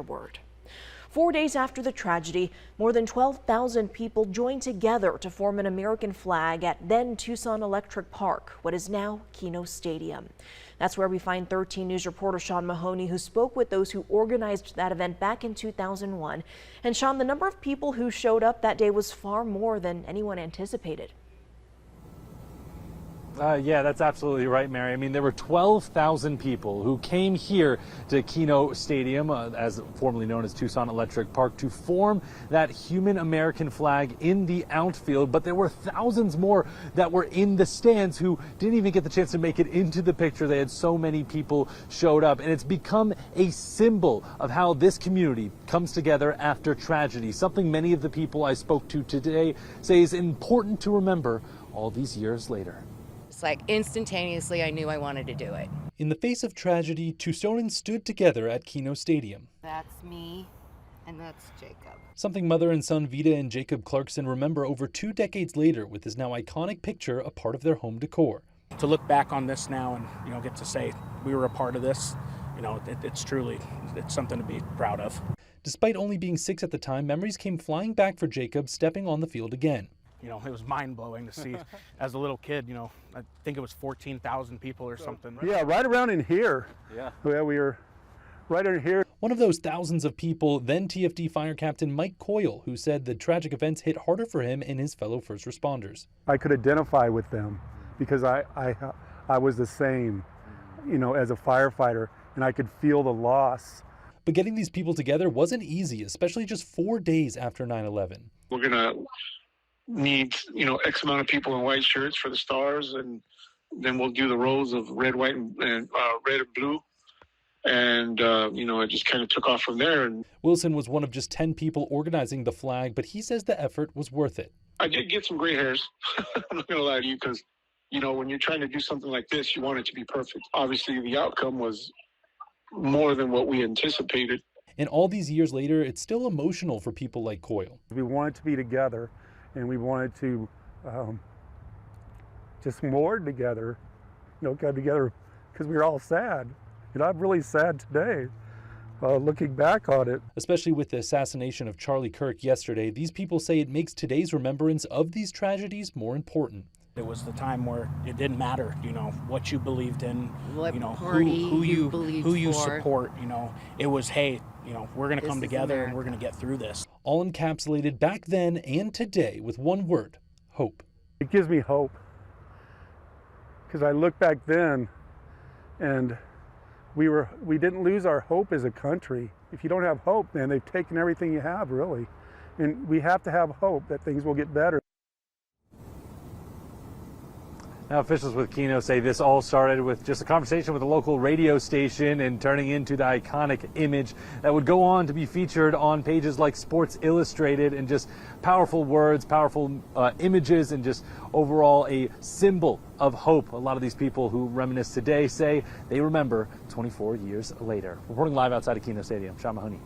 Word. 4 days after the tragedy, more than 12,000 people joined together to form an American flag at then Tucson Electric Park, what is now Keno Stadium. That's where we find 13 News reporter Sean Mahoney, who spoke with those who organized that event back in 2001. And Sean, the number of people who showed up that day was far more than anyone anticipated. Yeah, that's absolutely right, Mary. I mean, there were 12,000 people who came here to Keno Stadium, as formerly known as Tucson Electric Park, to form that human American flag in the outfield. But there were thousands more that were in the stands who didn't even get the chance to make it into the picture. They had so many people showed up, and it's become a symbol of how this community comes together after tragedy. Something many of the people I spoke to today say is important to remember all these years later. It's like instantaneously I knew I wanted to do it. In the face of tragedy, Tucsonans stood together at Keno Stadium. That's me, and that's Jacob. Something mother and son Vida and Jacob Clarkson remember over 2 decades later, with his now iconic picture a part of their home decor. To look back on this now and get to say we were a part of this, it's something to be proud of. Despite only being 6 at the time, memories came flying back for Jacob stepping on the field again. It was mind-blowing to see as a little kid, I think it was 14,000 people or something. Right? Yeah, right around in here. Yeah, we were right in here. One of those thousands of people, then TFD Fire Captain Mike Coyle, who said the tragic events hit harder for him and his fellow first responders. I could identify with them because I was the same, as a firefighter, and I could feel the loss. But getting these people together wasn't easy, especially just 4 days after 9/11. We're gonna need X amount of people in white shirts for the stars, and then we'll do the rows of red, white, and red and blue, and it just kind of took off from there. And Wilson was one of just 10 people organizing the flag, but he says the effort was worth it. I did get some gray hairs. I'm not gonna lie to you, because when you're trying to do something like this, you want it to be perfect. Obviously the outcome was more than what we anticipated, and all these years later it's still emotional for people like Coyle. We wanted to be together, and we wanted to just mourn together, come together, because we were all sad. I'm really sad today, looking back on it. Especially with the assassination of Charlie Kirk yesterday, these people say it makes today's remembrance of these tragedies more important. It was the time where it didn't matter, what you believed in, what party who you for. support. It was, hey, we're going to come together America. And we're going to get through this. All encapsulated back then and today with one word: hope. It gives me hope, because I look back then and we didn't lose our hope as a country. If you don't have hope, then they've taken everything you have, really. And we have to have hope that things will get better. Now, officials with Keno say this all started with just a conversation with a local radio station and turning into the iconic image that would go on to be featured on pages like Sports Illustrated, and just powerful words, powerful images, and just overall a symbol of hope. A lot of these people who reminisce today say they remember 24 years later. Reporting live outside of Keno Stadium, Sean Mahoney.